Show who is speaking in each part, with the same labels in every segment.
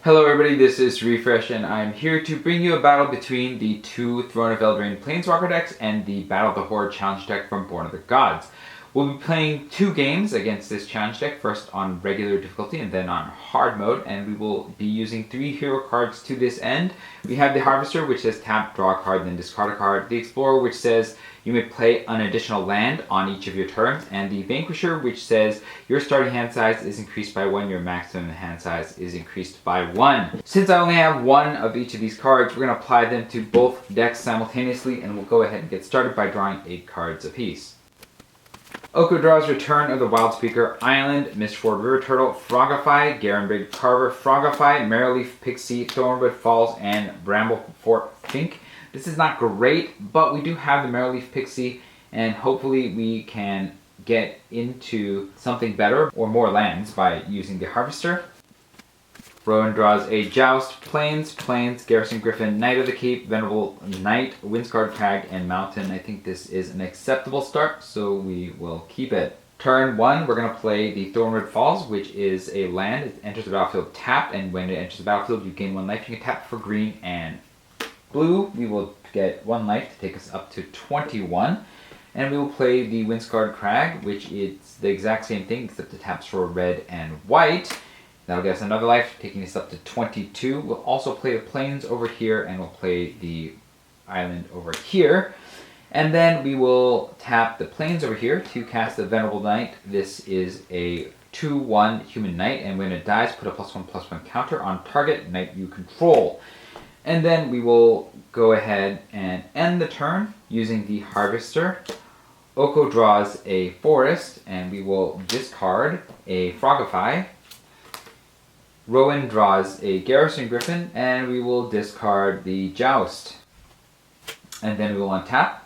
Speaker 1: Hello everybody, this is Refresh and I'm here to bring you a battle between the two Throne of Eldrain Planeswalker decks and the Battle of the Horde challenge deck from Born of the Gods. We'll be playing two games against this challenge deck, first on regular difficulty and then on hard mode, and we will be using 3 hero cards to this end. We have the Harvester, which says tap, draw a card, then discard a card. The Explorer, which says you may play an additional land on each of your turns, and the Vanquisher, which says your starting hand size is increased by 1, your maximum hand size is increased by 1. Since I only have one of each of these cards, we're going to apply them to both decks simultaneously, and we'll go ahead and get started by drawing 8 cards apiece. Oko draws Return of the Wildspeaker Island, Mistford River Turtle, Frogify, Garenbrig Carver, Frogify, Merreleaf Pixie, Thornwood Falls, and Bramblefort Fink. This is not great, but we do have the Merreleaf Pixie, and hopefully we can get into something better or more lands by using the Harvester. Rowan draws a Joust, Plains, Garrison Griffin, Knight of the Keep, Venerable Knight, Windscarred Crag, and Mountain. I think this is an acceptable start, so we will keep it. Turn 1, we're going to play the Thornwood Falls, which is a land. It enters the battlefield tapped, and when it enters the battlefield, you gain 1 life. You can tap for green and blue. We will get 1 life to take us up to 21. And we will play the Windscarred Crag, which is the exact same thing, except it taps for red and white. That'll get us another life, taking us up to 22. We'll also play the Plains over here, and we'll play the Island over here. And then we will tap the Plains over here to cast the Venerable Knight. This is a 2/1 human knight, and when it dies, put a +1/+1 counter on target knight you control. And then we will go ahead and end the turn using the Harvester. Oko draws a Forest, and we will discard a Frogify. Rowan draws a Garrison Griffin, and we will discard the Joust. And then we will untap.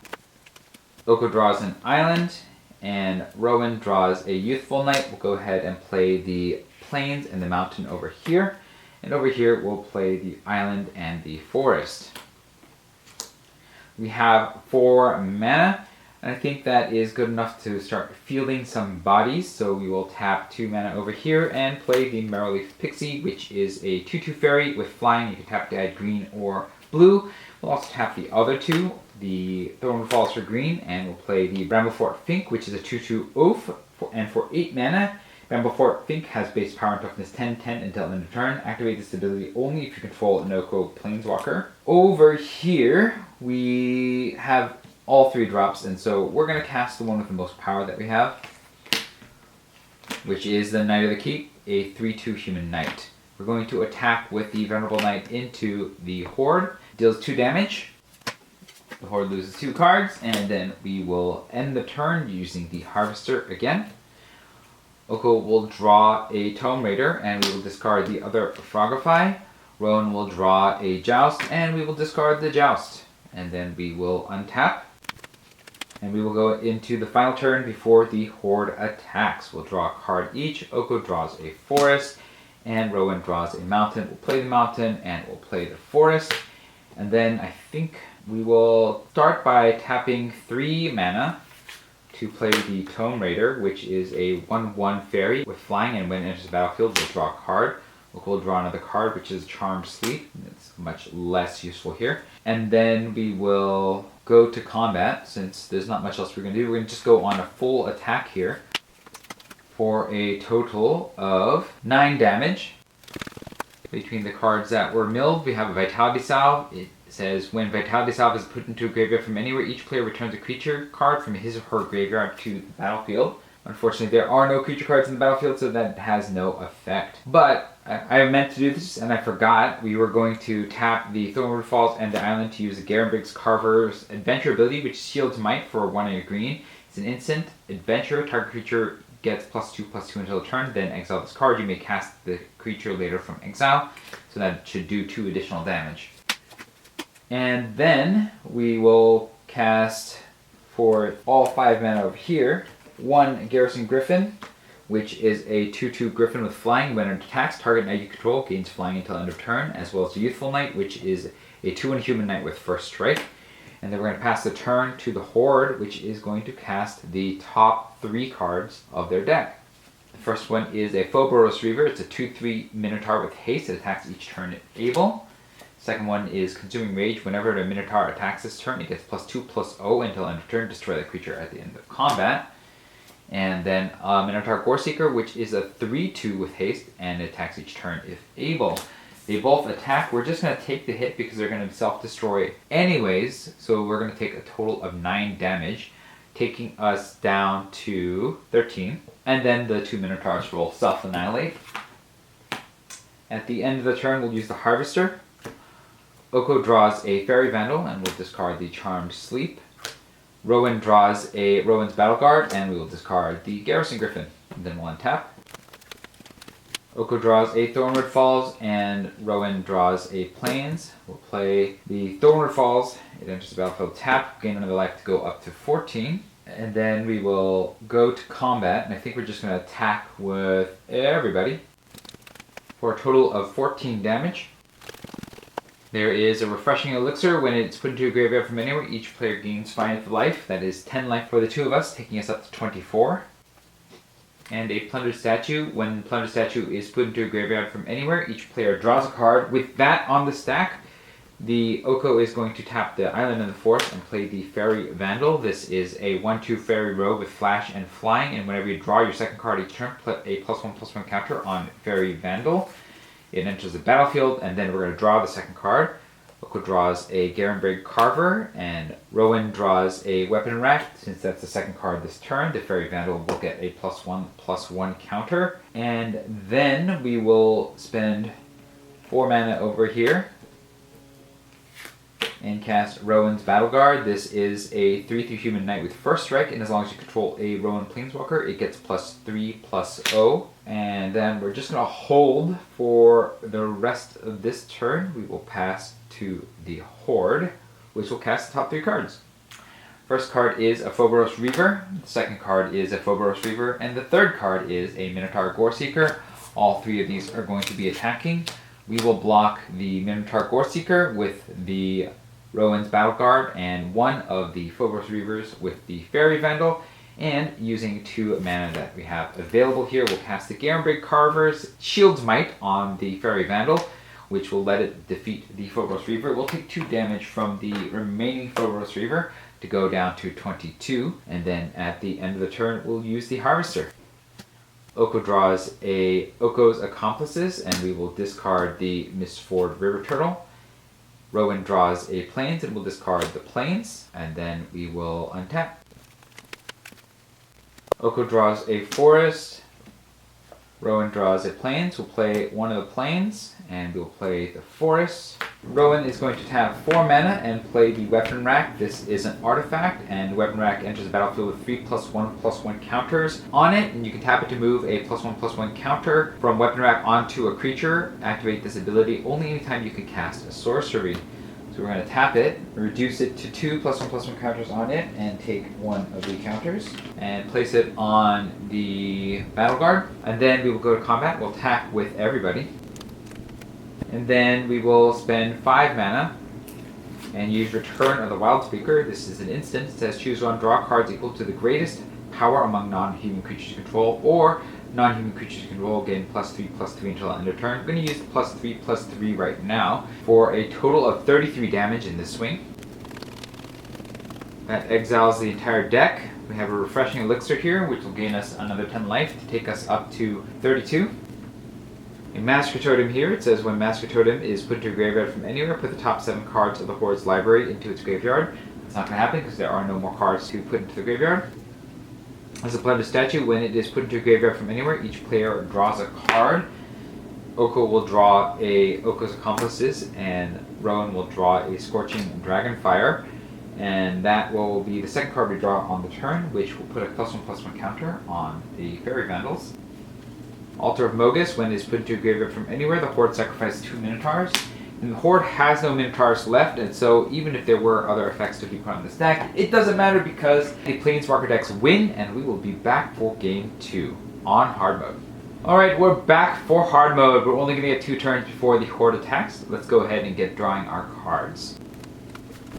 Speaker 1: Oko draws an Island, and Rowan draws a Youthful Knight. We'll go ahead and play the Plains and the Mountain over here. And over here we'll play the Island and the Forest. We have 4 mana, and I think that is good enough to start fielding some bodies. So we will tap 2 mana over here and play the Merreleaf Pixie, which is a 2/2 fairy with flying. You can tap to add green or blue. We'll also tap the other 2, the Thornwood Falls for green, and we'll play the Bramblefort Fink, which is a 2/2 oaf, and for 8 mana, Bramblefort Fink has base power and toughness 10/10 until end of turn. Activate this ability only if you control an Oko Planeswalker. Over here, we have all 3 drops, and so we're going to cast the one with the most power that we have, which is the Knight of the Keep, a 3/2 human knight. We're going to attack with the Venerable Knight into the Horde. Deals 2 damage. The Horde loses 2 cards, and then we will end the turn using the Harvester again. Oko will draw a Tome Raider, and we will discard the other Frogify. Rowan will draw a Joust, and we will discard the Joust. And then we will untap. And we will go into the final turn before the Horde attacks. We'll draw a card each. Oko draws a Forest, and Rowan draws a Mountain. We'll play the Mountain, and we'll play the Forest. And then I think we will start by tapping 3 mana to play the Tome Raider, which is a 1/1 fairy with flying, and when it enters the battlefield, we'll draw a card. We'll draw another card, which is Charmed Sleep. It's much less useful here. And then we will go to combat, since there's not much else we're going to do. We're going to just go on a full attack here for a total of 9 damage. Between the cards that were milled, we have a Vitality Salve. It says when Vitality Salve is put into a graveyard from anywhere, each player returns a creature card from his or her graveyard to the battlefield. Unfortunately, there are no creature cards in the battlefield, so that has no effect. But I meant to do this, and I forgot. We were going to tap the Thornwood Falls and the Island to use the Garenbrig Carver's Adventure ability, which shields Might for 1 and a green. It's an instant adventure. Target creature gets +2/+2 until the turn, then exile this card. You may cast the creature later from exile, so that should do 2 additional damage. And then we will cast, for all 5 mana over here, 1 Garrison Griffin, which is a 2/2 Griffin with flying. When it attacks, target knight you control gains flying until end of turn, as well as the Youthful Knight, which is a 2/1 human knight with first strike. And then we're going to pass the turn to the Horde, which is going to cast the top 3 cards of their deck. The First one is a Phobos Reaver. It's a 2/3 Minotaur with haste. It attacks each turn if able. Second one is Consuming Rage. Whenever the Minotaur attacks this turn, it gets +2/+0 until end of turn. Destroy the creature at the end of combat. And then Minotaur Goreseeker, which is a 3/2 with haste, and it attacks each turn if able. They both attack. We're just going to take the hit because they're going to self-destroy anyways. So we're going to take a total of 9 damage, taking us down to 13. And then the 2 Minotaurs will self-annihilate. At the end of the turn, we'll use the Harvester. Oko draws a Fairy Vandal, and we'll discard the Charmed Sleep. Rowan draws a Rowan's Battle Guard, and we will discard the Garrison Griffin. And then we'll untap. Oko draws a Thornwood Falls, and Rowan draws a Plains. We'll play the Thornwood Falls. It enters the battlefield tapped, gain another life to go up to 14. And then we will go to combat, and I think we're just going to attack with everybody for a total of 14 damage. There is a Refreshing Elixir. When it's put into a graveyard from anywhere, each player gains 5 life. That is 10 life for the 2 of us, taking us up to 24. And a Plundered Statue. When Plundered Statue is put into a graveyard from anywhere, each player draws a card. With that on the stack, the Oko is going to tap the Island and the Forest and play the Fairy Vandal. This is a 1/2 Fairy Rogue with Flash and Flying, and whenever you draw your second card each turn, put a +1/+1 counter on Fairy Vandal. It enters the battlefield, and then we're going to draw the second card. Oko draws a Garenbrig Carver, and Rowan draws a Weapon Rack. Since that's the second card this turn, the Fairy Vandal will get a +1/+1 counter. And then we will spend 4 mana over here and cast Rowan's Battle Guard. This is a 3/3 Human Knight with First Strike, and as long as you control a Rowan Planeswalker, it gets +3/+0. And then we're just going to hold for the rest of this turn. We will pass to the Horde, which will cast the top 3 cards. First card is a Phobos Reaver, the second card is a Phobos Reaver, and the third card is a Minotaur Goreseeker. All 3 of these are going to be attacking. We will block the Minotaur Goreseeker with the Rowan's Battle Guard and 1 of the Phobos Reavers with the Fairy Vandal. And using 2 mana that we have available here, we'll cast the Garenbrig Carver's Shield's Might on the Fairy Vandal, which will let it defeat the Phobos Reaver. We'll take 2 damage from the remaining Phobos Reaver to go down to 22. And then at the end of the turn, we'll use the Harvester. Oko draws a Oko's Accomplices, and we will discard the Mistford River Turtle. Rowan draws a Plains, and we'll discard the Plains, and then we will untap. Oko draws a Forest. Rowan draws a Plains. We'll play 1 of the Plains, and we'll play the Forest. Rowan is going to tap 4 mana and play the Weapon Rack. This is an artifact, and the Weapon Rack enters the battlefield with 3 +1/+1 counters on it, and you can tap it to move a +1/+1 counter from Weapon Rack onto a creature. Activate this ability only anytime you can cast a sorcery. So we're going to tap it, reduce it to 2 +1/+1 counters on it, and take 1 of the counters, and place it on the Battle Guard. And then we will go to combat. We'll attack with everybody. And then we will spend 5 mana and use Return of the Wildspeaker. This is an instant. It says choose 1, draw cards equal to the greatest power among non-human creatures you control, or non-human creatures you control gain +3/+3 until end of turn. I'm going to use the +3/+3 right now for a total of 33 damage in this swing. That exiles the entire deck. We have a Refreshing Elixir here, which will gain us another 10 life to take us up to 32. A Massacre Totem here. It says when Massacre Totem is put into a graveyard from anywhere, put the top 7 cards of the Horde's library into its graveyard. It's not going to happen because there are no more cards to put into the graveyard. As a Plundered Statue, when it is put into a graveyard from anywhere, each player draws a card. Oko will draw a Oko's Accomplices, and Rowan will draw a Scorching Dragonfire. And that will be the second card we draw on the turn, which will put a +1/+1 counter on the Fairy Vandals. Altar of Mogus, when it is put into a graveyard from anywhere, the Horde sacrifices 2 Minotaurs. And the Horde has no Minotaurs left, and so even if there were other effects to be put on this deck, it doesn't matter because the Planeswalker decks win, and we will be back for Game 2 on Hard Mode. Alright, we're back for Hard Mode. We're only going to get 2 turns before the Horde attacks. Let's go ahead and get drawing our cards.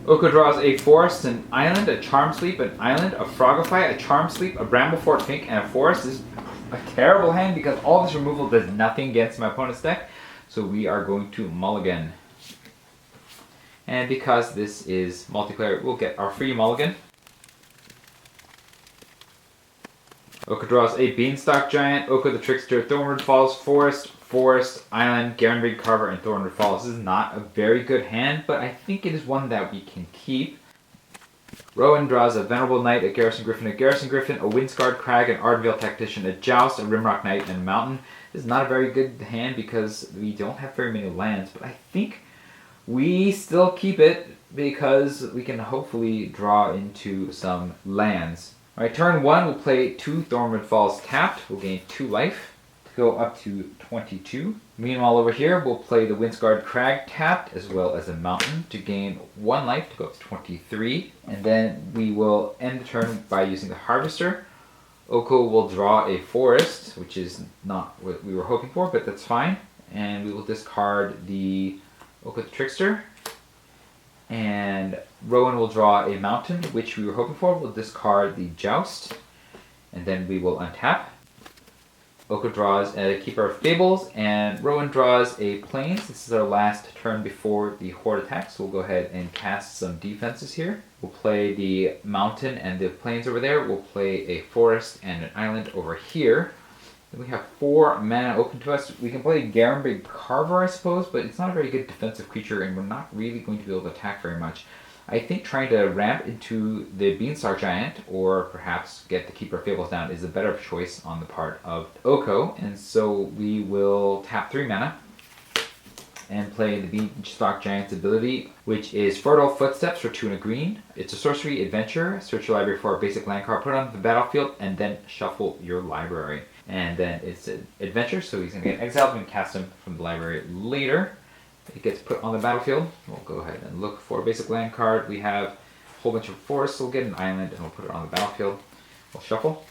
Speaker 1: Oko draws a Forest, an Island, a Charm Sleep, an Island, a Frogify, a Charm Sleep, a Bramblefort Fink, and a Forest. This is a terrible hand because all this removal does nothing against my opponent's deck. So we are going to mulligan. And because this is multiplayer, we'll get our free mulligan. Oko draws a Beanstalk Giant, Oko the Trickster, Thornwood Falls, Forest, Island, Garenbrig Carver, and Thornwood Falls. This is not a very good hand, but I think it is one that we can keep. Rowan draws a Venerable Knight, a Garrison Griffin, a Windscarred Crag, an Ardenvale Tactician, a Joust, a Rimrock Knight, and a Mountain. This is not a very good hand because we don't have very many lands, but I think we still keep it because we can hopefully draw into some lands. Alright, turn 1, we'll play 2 Thornwood Falls tapped. We'll gain 2 life to go up to 22. Meanwhile, over here, we'll play the Windscarred Crag tapped as well as a Mountain to gain 1 life to go up to 23. And then we will end the turn by using the Harvester. Oko will draw a Forest, which is not what we were hoping for, but that's fine. And we will discard the Oko the Trickster. And Rowan will draw a Mountain, which we were hoping for. We'll discard the Joust. And then we will untap. Oko draws a Keeper of Fables, and Rowan draws a Plains. This is our last turn before the Horde attack, so we'll go ahead and cast some defenses here. We'll play the Mountain and the Plains over there. We'll play a Forest and an Island over here. Then we have 4 mana open to us. We can play Garenbrig Carver, I suppose, but it's not a very good defensive creature, and we're not really going to be able to attack very much. I think trying to ramp into the Beanstalk Giant, or perhaps get the Keeper of Fables down, is a better choice on the part of Oko. And so we will tap 3 mana and play the Beanstalk Giant's ability, which is Fertile Footsteps for 2 and a green. It's a sorcery adventure. Search your library for a basic land card, put it on the battlefield, and then shuffle your library. And then it's an adventure, so he's going to get exiled. We can cast him from the library later. It gets put on the battlefield. We'll go ahead and look for a basic land card. We have a whole bunch of forests. We'll get an island and we'll put it on the battlefield. We'll shuffle.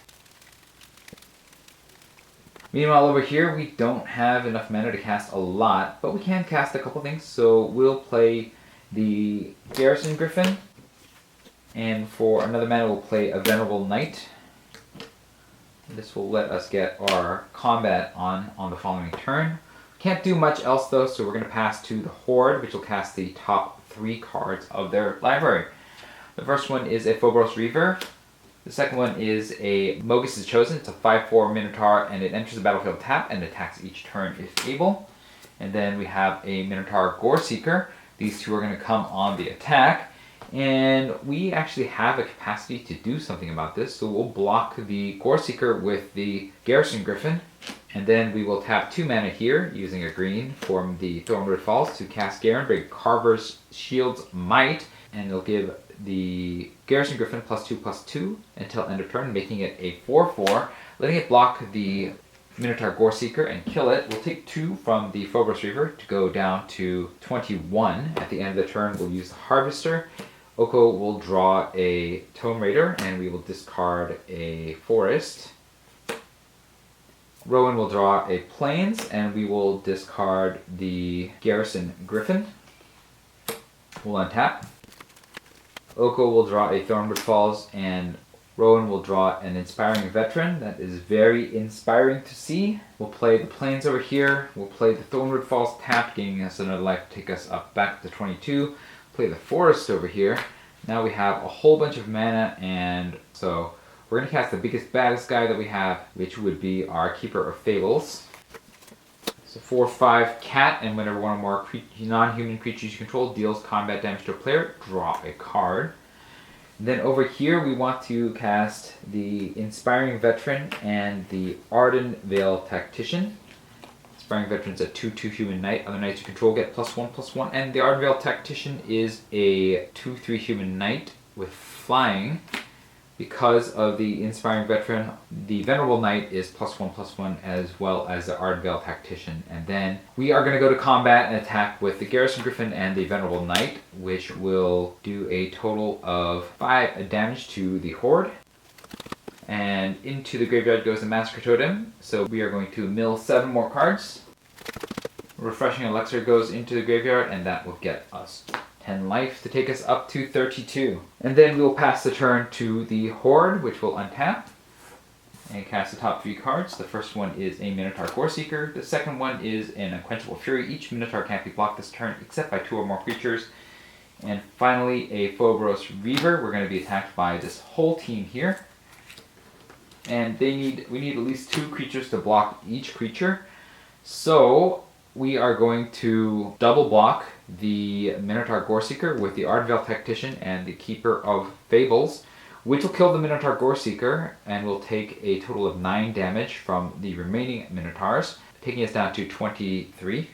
Speaker 1: Meanwhile, over here, we don't have enough mana to cast a lot, but we can cast a couple things. So we'll play the Garrison Griffin, and for another mana, we'll play a Venerable Knight. This will let us get our combat on the following turn. Can't do much else though, so we're going to pass to the Horde, which will cast the top 3 cards of their library. The first one is a Phobos Reaver. The second one is a Mogus is Chosen. It's a 5/4 Minotaur, and it enters the battlefield tapped and attacks each turn if able. And then we have a Minotaur Goreseeker. These 2 are going to come on the attack. And we actually have a capacity to do something about this, so we'll block the Goreseeker with the Garrison Griffin. And then we will tap 2 mana here, using a green from the Thornwood Falls to cast Garenbrig Carver's Shield's Might, and it'll give the Garrison Griffin +2/+2 until end of turn, making it a 4/4, letting it block the Minotaur Goreseeker and kill it. We'll take 2 from the Phobos Reaver to go down to 21. At the end of the turn, we'll use the Harvester. Oko will draw a Tome Raider, and we will discard a Forest. Rowan will draw a Plains, and we will discard the Garrison Griffin. We'll untap. Oko will draw a Thornwood Falls, and Rowan will draw an Inspiring Veteran. That is very inspiring to see. We'll play the Plains over here. We'll play the Thornwood Falls tapped, gaining us another life to take us up back to 22. Play the Forest over here. Now we have a whole bunch of mana, and so we're going to cast the biggest, baddest guy that we have, which would be our Keeper of Fables. It's a 4/5 cat, and whenever one or more non-human creatures you control deals combat damage to a player, draw a card. Then over here we want to cast the Inspiring Veteran and the Ardenvale Tactician. Inspiring Veteran's a 2/2 human knight. Other knights you control get +1/+1. And the Ardenvale Tactician is a 2/3 human knight with flying. Because of the Inspiring Veteran, the Venerable Knight is +1/+1 as well as the Ardenvale Tactician. And then we are going to go to combat and attack with the Garrison Griffin and the Venerable Knight, which will do a total of 5 damage to the Horde. And into the graveyard goes the Massacre Totem, so we are going to mill 7 more cards. Refreshing Elixir goes into the graveyard, and that will get us 10 life to take us up to 32. And then we will pass the turn to the Horde, which will untap. and cast the top 3 cards. The first one is a Minotaur Goreseeker. The second one is an Unquenchable Fury. Each Minotaur can't be blocked this turn except by 2 or more creatures. And finally, a Phobos Reaver. We're going to be attacked by this whole team here. And we need at least 2 creatures to block each creature. So we are going to double block the Minotaur Goreseeker with the Ardenvale Tactician and the Keeper of Fables, which will kill the Minotaur Goreseeker and will take a total of 9 damage from the remaining Minotaurs, taking us down to 23.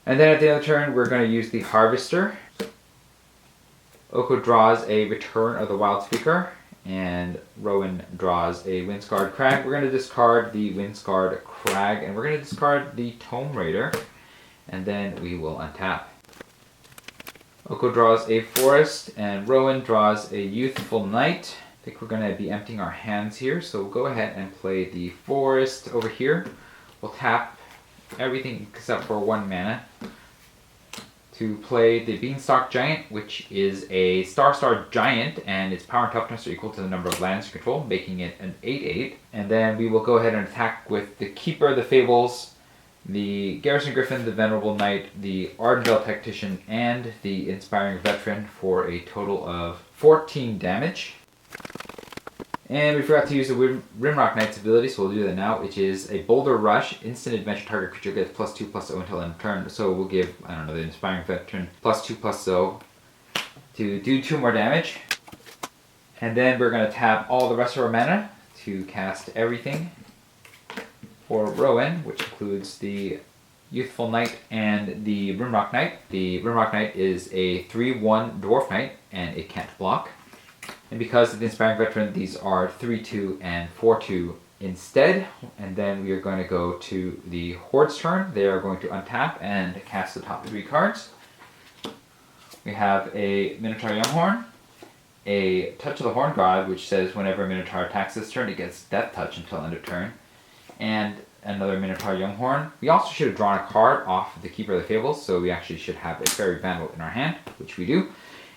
Speaker 1: And then at the end of the turn, we're going to use the Harvester. Oko draws a Return of the Wildspeaker, and Rowan draws a Windscarred Crag. We're going to discard the Windscarred Crag, and we're going to discard the Tome Raider, and then we will untap. Oko draws a Forest, and Rowan draws a Youthful Knight. I think we're going to be emptying our hands here, so we'll go ahead and play the Forest over here. We'll tap everything except for 1 mana to play the Beanstalk Giant, which is a Star Giant, and its power and toughness are equal to the number of lands you control, making it an 8/8. And then we will go ahead and attack with the Keeper of the Fables, the Garrison Griffin, the Venerable Knight, the Ardenvale Tactician, and the Inspiring Veteran for a total of 14 damage. And we forgot to use the Rimrock Knight's ability, so we'll do that now, which is a Boulder Rush. Instant adventure target creature gets +2/+0 until end of turn. So we'll give, I don't know, the Inspiring Veteran +2/+0 to do 2 more damage. And then we're going to tap all the rest of our mana to cast everything for Rowan, which includes the Youthful Knight and the Rimrock Knight. The Rimrock Knight is a 3/1 Dwarf Knight, and it can't block. And because of the Inspiring Veteran, these are 3/2 and 4/2 instead. And then we are going to go to the Horde's turn. They are going to untap and cast the top 3 cards. We have a Minotaur Younghorn, a Touch of the Horn God, which says whenever a Minotaur attacks this turn, it gets Death Touch until end of turn, and another Minotaur Younghorn. We also should have drawn a card off the Keeper of the Fables, so we actually should have a Fairy Vandal in our hand, which we do.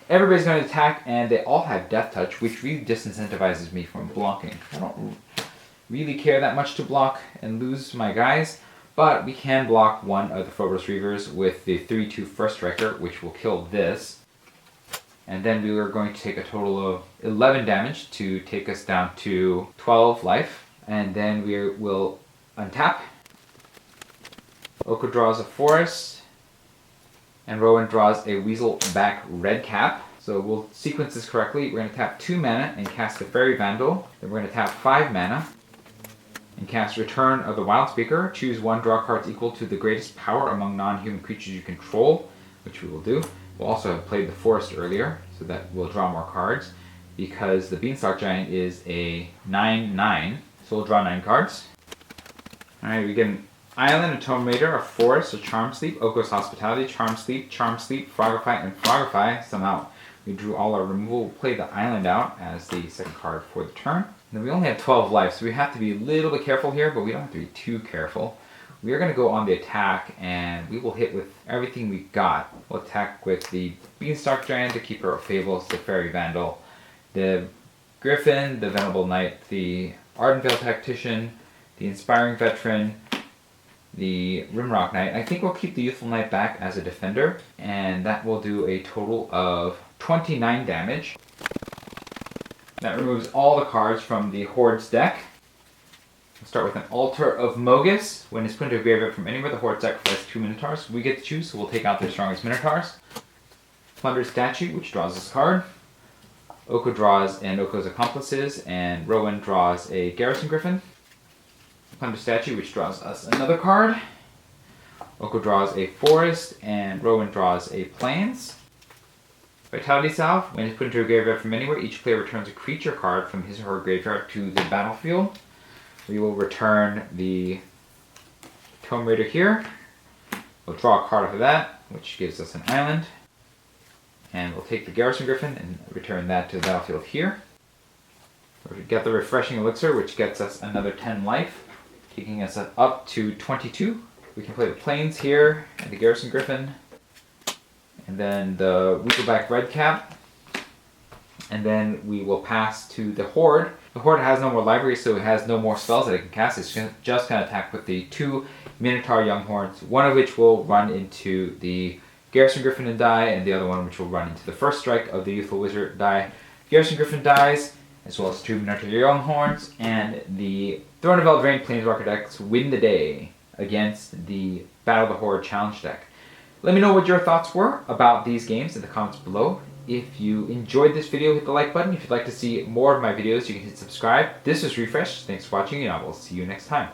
Speaker 1: Everybody's going to attack, and they all have Death Touch, which really disincentivizes me from blocking. I don't really care that much to block and lose my guys, but we can block one of the Phobos Reavers with the 3/2 First Striker, which will kill this. And then we are going to take a total of 11 damage to take us down to 12 life. And then we will untap. Oko draws a Forest, and Rowan draws a Weaselback Redcap. So we'll sequence this correctly. We're going to tap 2 mana and cast the Fairy Vandal. Then we're going to tap 5 mana and cast Return of the Wildspeaker. Choose 1 draw cards equal to the greatest power among non-human creatures you control, which we will do. We'll also have played the Forest earlier, so that we'll draw more cards, because the Beanstalk Giant is a 9/9. So we'll draw 9 cards. Alright, we get an Island, a Tome Raider, a Forest, a Charm Sleep, Oko's Hospitality, Charm Sleep, Frogify, and Frogify. Somehow we drew all our removal. We'll play the Island out as the second card for the turn. And then we only have 12 life, so we have to be a little bit careful here, but we don't have to be too careful. We are going to go on the attack, and we will hit with everything we got. We'll attack with the Beanstalk Giant, the Keeper of Fables, the Fairy Vandal, the Griffin, the Venerable Knight, the Ardenvale Tactician, the Inspiring Veteran, the Rimrock Knight. I think we'll keep the Youthful Knight back as a defender, and that will do a total of 29 damage. That removes all the cards from the Horde's deck. We'll start with an Altar of Mogus. When it's put into a graveyard from anywhere, the Horde sacrifices 2 Minotaurs. We get to choose, so we'll take out their strongest Minotaurs. Plunder Statue, which draws this card. Oko draws and Oko's Accomplices, and Rowan draws a Garrison Griffin. Plunder Statue, which draws us another card. Oko draws a Forest, and Rowan draws a Plains. Vitality Salve. When it's put into a graveyard from anywhere, each player returns a creature card from his or her graveyard to the battlefield. We will return the Tome Raider here. We'll draw a card off of that, which gives us an island. And we'll take the Garrison Griffin and return that to the battlefield here. We get the Refreshing Elixir, which gets us another 10 life, taking us up to 22. We can play the Plains here, and the Garrison Griffin, and then the Weaselback Redcap. And then we will pass to the Horde. The Horde has no more library, so it has no more spells that it can cast. It's just going to attack with the 2 Minotaur Young Horns, one of which will run into the Garrison Griffin and die, and the other one which will run into the first strike of the Youthful Wizard die. Garrison Griffin dies, as well as 2 Minotaur Young Horns, and the Throne of Eldrain Planeswalker decks win the day against the Battle of the Horde challenge deck. Let me know what your thoughts were about these games in the comments below. If you enjoyed this video, hit the like button. If you'd like to see more of my videos, you can hit subscribe. This was Refresh. Thanks for watching, and I will see you next time.